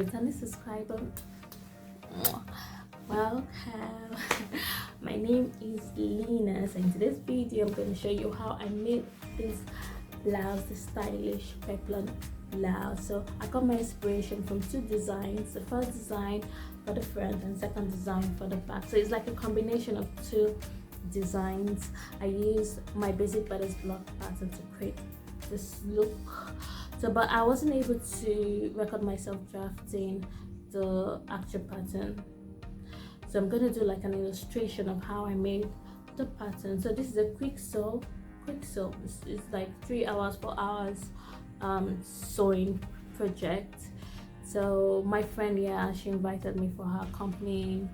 returning subscriber, welcome. My name is Lina, so in today's video I'm going to show you how I made this blouse, the stylish peplum blouse. So I got my inspiration from two designs, the first design for the front and second design for the back. So it's like a combination of two designs. I used my basic bodice block pattern to create this look. So but I wasn't able to record myself drafting the actual pattern, so I'm going to do like an illustration of how I made the pattern. So this is a quick sew. It's like 3 hours 4 hours sewing project. So my friend, she invited me for her accompanying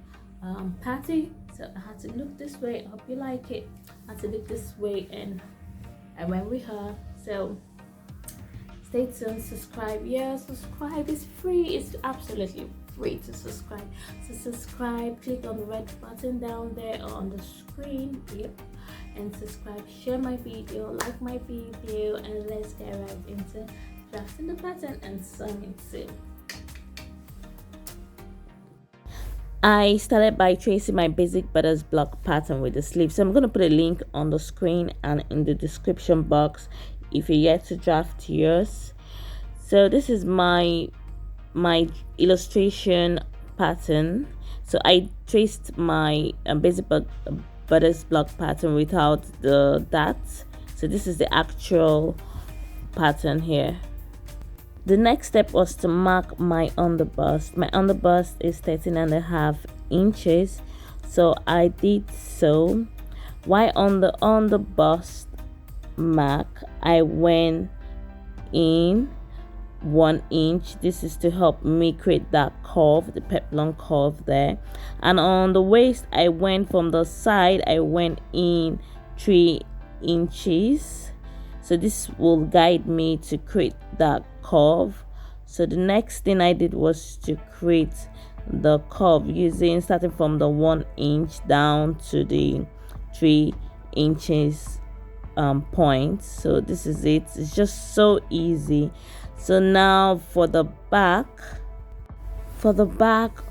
party, so I had to look this way. I hope you like it. I had to look this way and I went with her. So stay tuned, subscribe. Subscribe, it's free, it's absolutely free to subscribe. So subscribe, click on the red button down there or on the screen, and subscribe, share my video, like my video, and let's get right into drafting the pattern and sewing it. I started by tracing my basic bodice block pattern with the sleeve. So I'm going to put a link on the screen and in the description box if you're yet to draft yours. So this is my illustration pattern. So I traced my basic bodice block pattern without the dots. So this is the actual pattern here. The next step was to mark my underbust. My underbust is 13.5 inches. So I did so. While on the underbust mark, I went in 1 inch. This is to help me create that curve, the peplum curve there. And on the waist, I went from the side, I went in 3 inches. So this will guide me to create that curve. So the next thing I did was to create the curve starting from the 1 inch down to the 3 inches point. So this is it. It's just so easy. So now for the back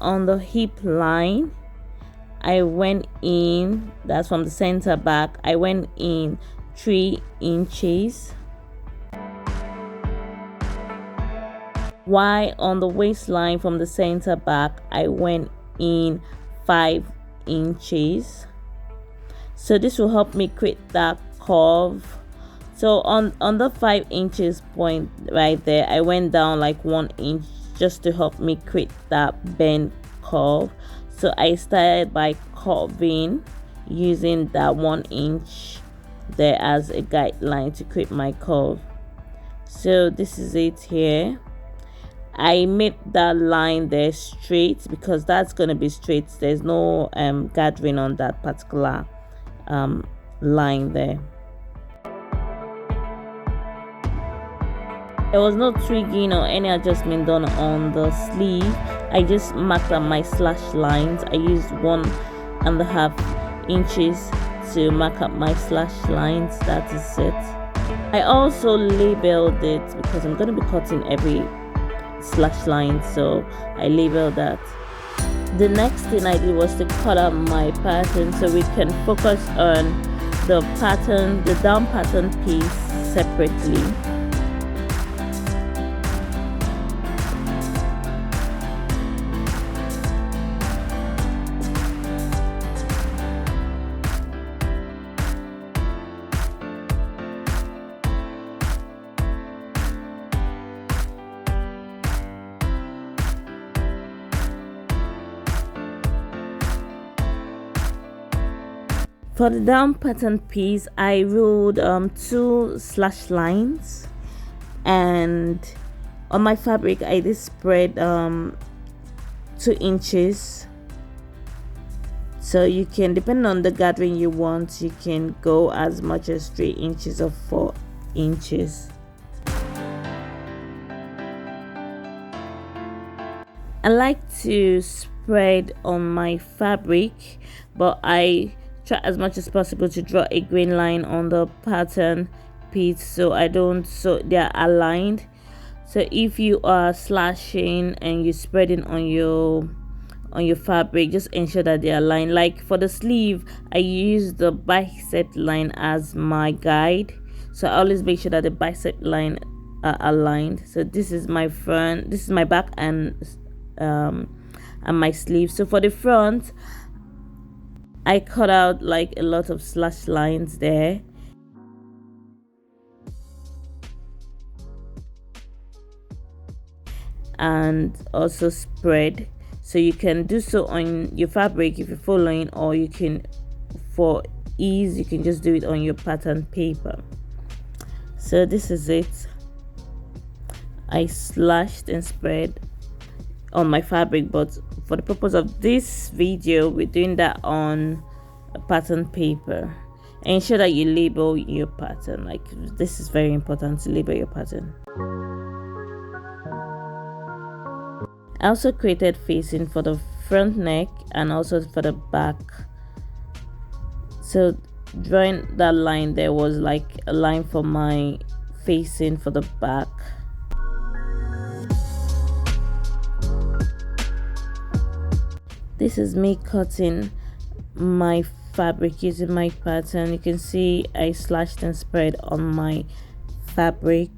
on the hip line, I went in, that's from the center back, I went in 3 inches. While on the waistline from the center back, I went in 5 inches. So this will help me create that curve. So on the 5 inches point right there, I went down like 1 inch just to help me create that bend curve. So I started by curving using that 1 inch there as a guideline to create my curve. So this is it here. I made that line there straight because that's going to be straight. There's no gathering on that particular line there. There was no twigging or any adjustment done on the sleeve. I just marked up my slash lines. I used 1.5 inches to mark up my slash lines. That is it. I also labeled it because I'm going to be cutting every slash line, so I labeled that. The next thing I did was to cut out my pattern so we can focus on the pattern, the down pattern piece separately. For the down pattern piece, I ruled 2 slash lines, and on my fabric I did spread 2 inches. So you can, depending on the gathering you want, you can go as much as 3 inches or 4 inches. I like to spread on my fabric, but I try as much as possible to draw a green line on the pattern piece so I don't, so they are aligned. So if you are slashing and you're spreading on your fabric, just ensure that they are aligned. Like for the sleeve, I use the bicep line as my guide, so I always make sure that the bicep line are aligned. So this is my front, this is my back, and my sleeve. So for the front, I cut out like a lot of slash lines there, and also spread. So you can do so on your fabric if you're following, or you can, for ease, you can just do it on your pattern paper. So this is it. I slashed and spread on my fabric, but for the purpose of this video, we're doing that on a pattern paper. Ensure that you label your pattern. Like, this is very important to label your pattern. I also created facing for the front neck and also for the back. So drawing that line there was like a line for my facing for the back. This is me cutting my fabric using my pattern. You can see I slashed and spread on my fabric.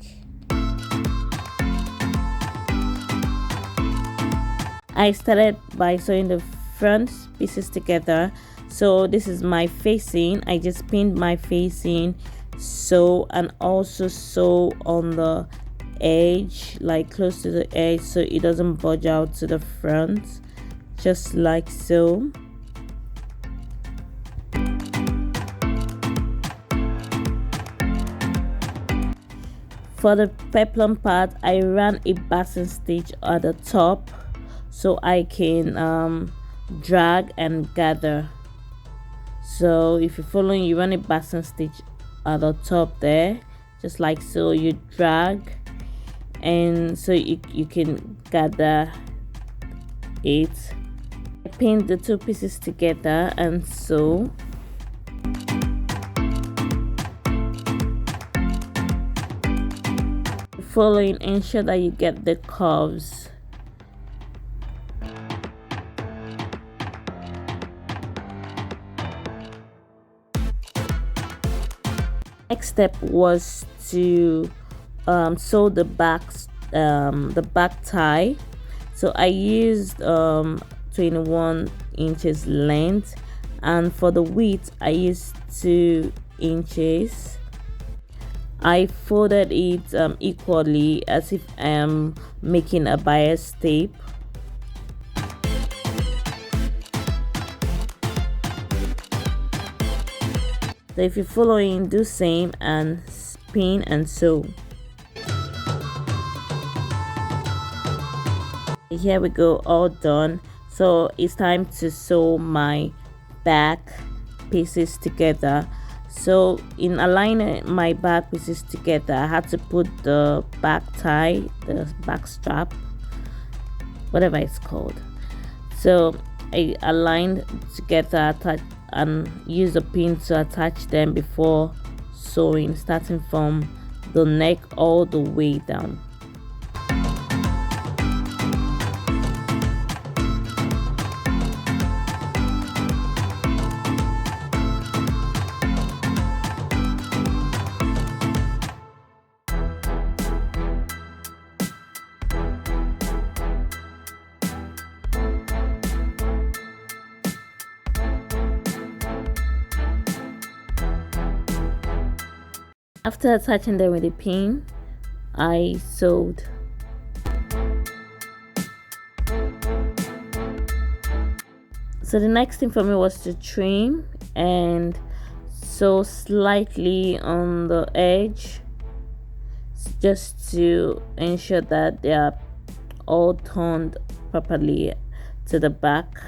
I started by sewing the front pieces together. So this is my facing. I just pinned my facing, sew, and also sew on the edge, like close to the edge, so it doesn't budge out to the front, just like so. For the peplum part, I ran a basting stitch at the top so I can drag and gather. So if you're following, you run a basting stitch at the top there, just like so. You drag, and so you can gather it. I pinned the two pieces together and sew. Following, ensure that you get the curves. Next step was to sew the back tie. So I used 21 inches length, and for the width I used 2 inches. I folded it equally as if I am making a bias tape. So if you're following, do same and pin and sew. Here we go, all done. So it's time to sew my back pieces together. So in aligning my back pieces together, I had to put the back tie, the back strap, whatever it's called. So I aligned together, and use a pin to attach them before sewing, starting from the neck all the way down. After attaching them with a pin, I sewed. So the next thing for me was to trim and sew slightly on the edge, just to ensure that they are all turned properly to the back.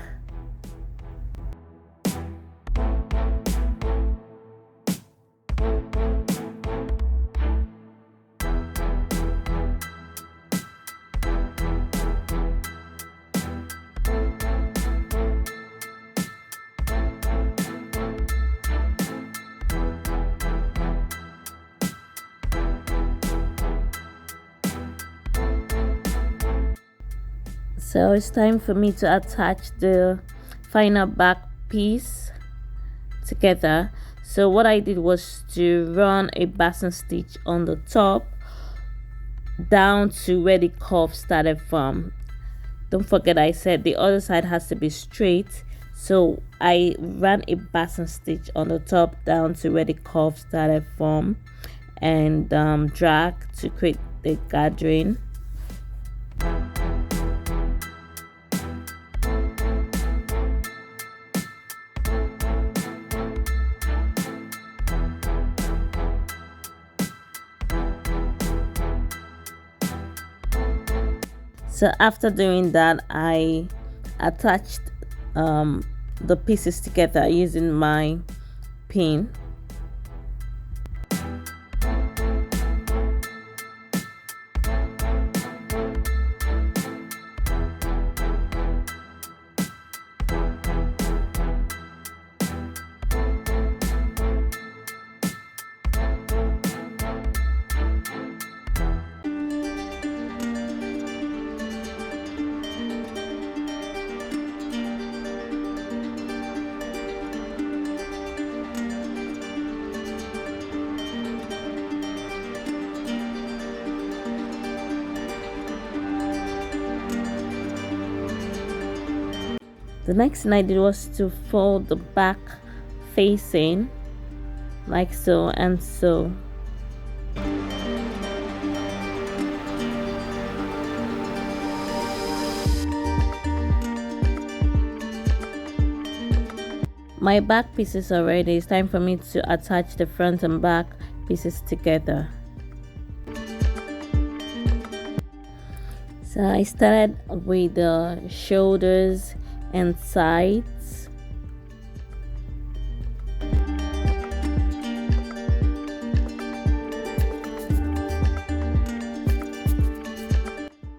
So it's time for me to attach the final back piece together. So what I did was to run a basting stitch on the top down to where the curve started from. Don't forget I said the other side has to be straight, so I ran a basting stitch on the top down to where the curve started from, and drag to create the gathering. So after doing that, I attached the pieces together using my pin. The next thing I did was to fold the back facing like so and so. My back pieces are ready. It's time for me to attach the front and back pieces together. So I started with the shoulders and sides.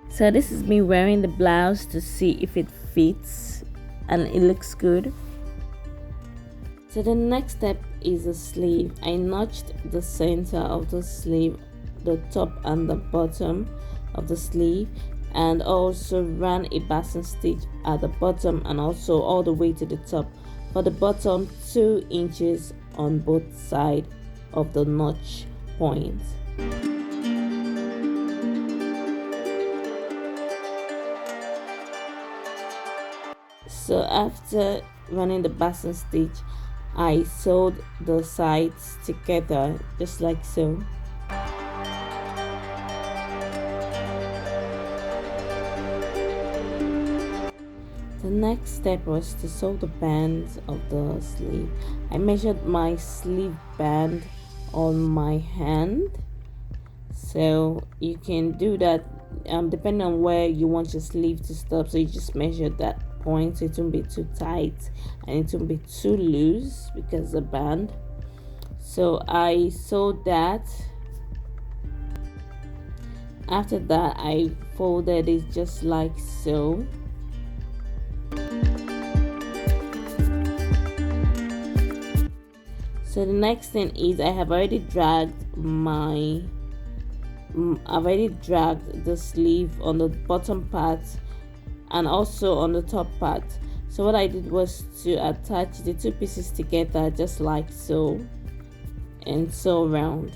So this is me wearing the blouse to see if it fits and it looks good. So the next step is the sleeve. I notched the center of the sleeve, the top and the bottom of the sleeve, and also ran a basting stitch at the bottom and also all the way to the top. For the bottom, 2 inches on both sides of the notch point. So after running the basting stitch, I sewed the sides together just like so. The next step was to sew the bands of the sleeve. I measured my sleeve band on my hand, so you can do that depending on where you want your sleeve to stop. So you just measure that point so it won't be too tight and it won't be too loose because the band. So I sewed that. After that, I folded it just like so. So the next thing is I've already dragged the sleeve on the bottom part and also on the top part. So what I did was to attach the 2 pieces together just like so and sew around.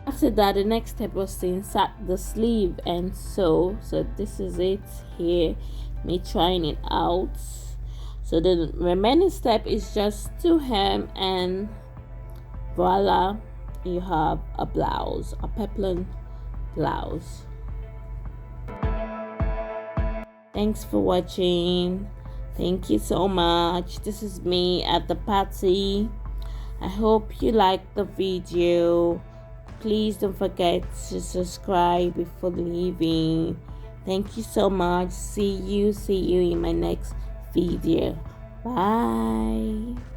After that, the next step was to insert the sleeve and sew. So this is it here, me trying it out. So the remaining step is just to hem, and voila, you have a blouse, a peplum blouse. Thanks for watching. Thank you so much. This is me at the party. I hope you liked the video. Please don't forget to subscribe before leaving. Thank you so much. See you in my next video. Bye.